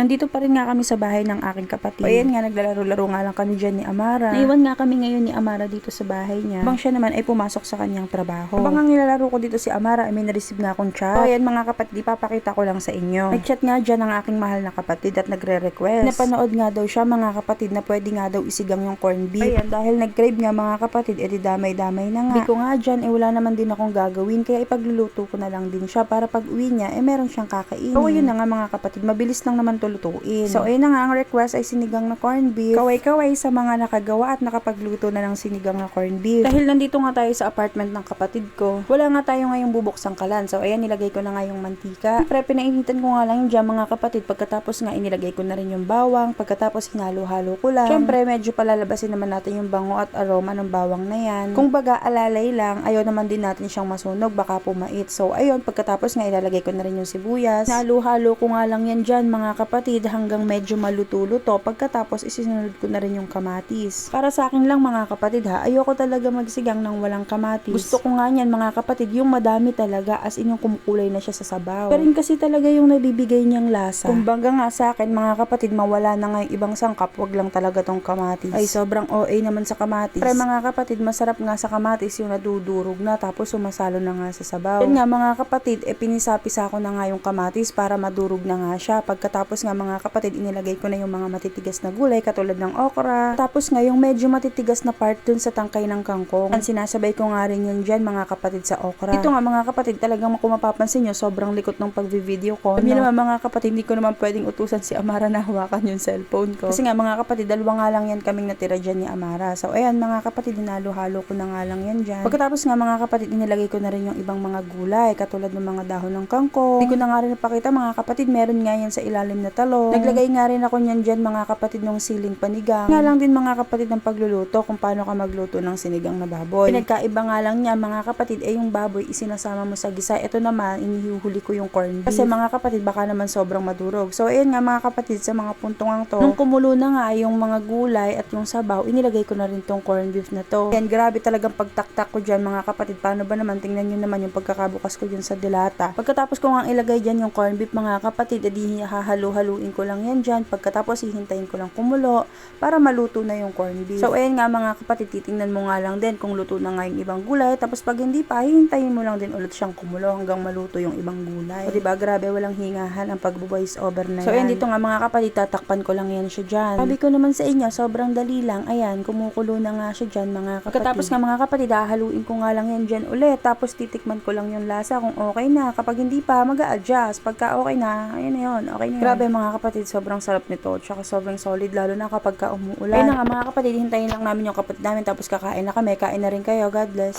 Nandito pa rin nga kami sa bahay ng aking kapatid. O ayan nga, naglalaro-laro nga lang kami dyan ni Amara. Naiwan nga kami ngayon ni Amara dito sa bahay niya. Habang siya naman ay pumasok sa kanyang trabaho. Habang ang nilalaro ko dito si Amara ay may na-receive nga akong chat. O ayan mga kapatid, ipapakita ko lang sa inyo. May chat nga dyan ang aking mahal na kapatid at nagre-request. Napanood nga daw siya mga kapatid na pwede nga daw isigang yung corned beef. Ayan, dahil nag-crave nga mga kapatid, edi damay-damay na nga. Di ko nga dyan, wala naman din akong gagawin, kaya ipagluluto ko na lang din siya para pag uwi niya, meron siyang kakainin. So yun na nga mga kapatid, mabilis lang naman tulutuin. So ayun na nga, ang request ay sinigang na corned beef. Kaway-kaway sa mga nakagawa at nakapagluto na ng sinigang na corned beef. Dahil nandito nga tayo sa apartment ng kapatid ko, wala nga tayo ngayong bubuksang kalan. So ayan, nilagay ko na nga yung mantika. Siyempre, pinainitan ko nga lang yung dyan mga kapatid. Pagkatapos nga, inilagay ko na rin yung bawang. Pagkatapos, hinalo-halo ko lang. Siyempre, medyo palalabasin naman natin yung bango at aroma ng bawang na yan. Kung baga, alalay lang, ayaw naman din natin siyang masunog, baka pumait. So ayun, pagkatapos nga, ilalagay ko na rin yung sibuyas. Halo-halo ko nga lang yan dyan mga kapatid hanggang medyo maluto-luto. Pagkatapos, isinunod ko na rin yung kamatis. Para sa akin lang mga kapatid ha, ayoko talaga magsigang ng walang kamatis. Gusto ko nga yan mga kapatid, yung madami talaga, as in yung kumukulay na siya sa sabaw. Pero rin kasi talaga yung nabibigay niyang lasa. Kumbaga nga sa akin mga kapatid, mawala na nga yung ibang sangkap, wag lang talaga tong kamatis. Ay sobrang OA naman sa kamatis. Pero mga kapatid, masarap nga sa kamatis yung nadudurog na tapos sumasalo na nga sa sabaw. Yun nga mga kapatid, pinisapisa ko na nga yung kamatis para madurog na nga siya. Pagkatapos nga mga kapatid, inilagay ko na yung mga matitigas na gulay katulad ng okra. Tapos nga yung medyo matitigas na part dun sa tangkay ng kangkong. Ang sinasabay ko nga rin yan dyan mga kapatid sa okra. Ito nga mga kapatid, talagang kung mapapansin nyo, sobrang likot ng pagvi-video ko. Sabi naman mga kapatid, hindi ko naman pwedeng utusan si Amara na hawakan yung cellphone ko. Kasi nga mga kapatid, dalawa nga lang yan kaming natira dyan ni Amara. So ayan mga kapatid, hinalo-halo ko na nga lang yan dyan. Pagkatapos nga mga kapatid, inilagay ko na rin yung ibang mga gulay katulad ng mga dahon ng kangkong. Hindi ko na nga rin napakita mga kapatid, meron nga yan sa ilalim na talong. Naglagay nga rin ako niyan dyan mga kapatid ng siling panigang. Nga lang din mga kapatid ng pagluluto kung paano ka magluto ng sinigang na baboy. Pinagkaiba nga lang niya mga kapatid ay yung baboy isinasama mo sa gisa. Ito naman inihuhuli ko yung corned beef. Kasi mga kapatid baka naman sobrang madurog. So ayun nga mga kapatid sa mga puntong ang to. Nung kumulo na nga yung mga gulay at yung sabaw, inilagay ko na rin tong corned beef na to. Yan, grabe talagang pagtaktak ko dyan mga kapatid. Paano ba naman? Tingnan nyo naman yung pagkakabukas ko dyan sa dilata. Pagkatapos ko nga ilagay dyan yung corned beef mga kapatid, edi hahalo-haluin ko lang yan dyan. Pagkatapos hihintayin ko lang kumulo para maluto na yung corned beef. So ayun nga mga kapatid, titingnan mo nga lang din kung luto na nga yung ibang gulay. Tapos pag hindi pa, hihintayin mo lang din ulit siyang kumulo hanggang maluto yung ibang gulay. O diba, grabe, walang hingahan ang pag-voice over na yan. So ayun, dito nga mga kapatid, tatakpan ko lang yan siya dyan. Sabi ko naman sa inyo, sobrang dali lang. Ayan, kumukulo na nga siya dyan mga kapatid. Pagkatapos nga mga kapatid, hahaluin ko nga lang yan dyan ulit. Tapos titikman ko lang yung lasa kung okay na. Kapag hindi pa, mag-a-adjust. Pagka okay na, ayun na yun. Okay na yun. Grabe mga kapatid, sobrang sarap nito. Tsaka sobrang solid, lalo na kapag umuulan. Ayun na nga mga kapatid, hintayin lang namin yung kapatid namin. Tapos kakain na kami. Kain na rin kayo. God bless.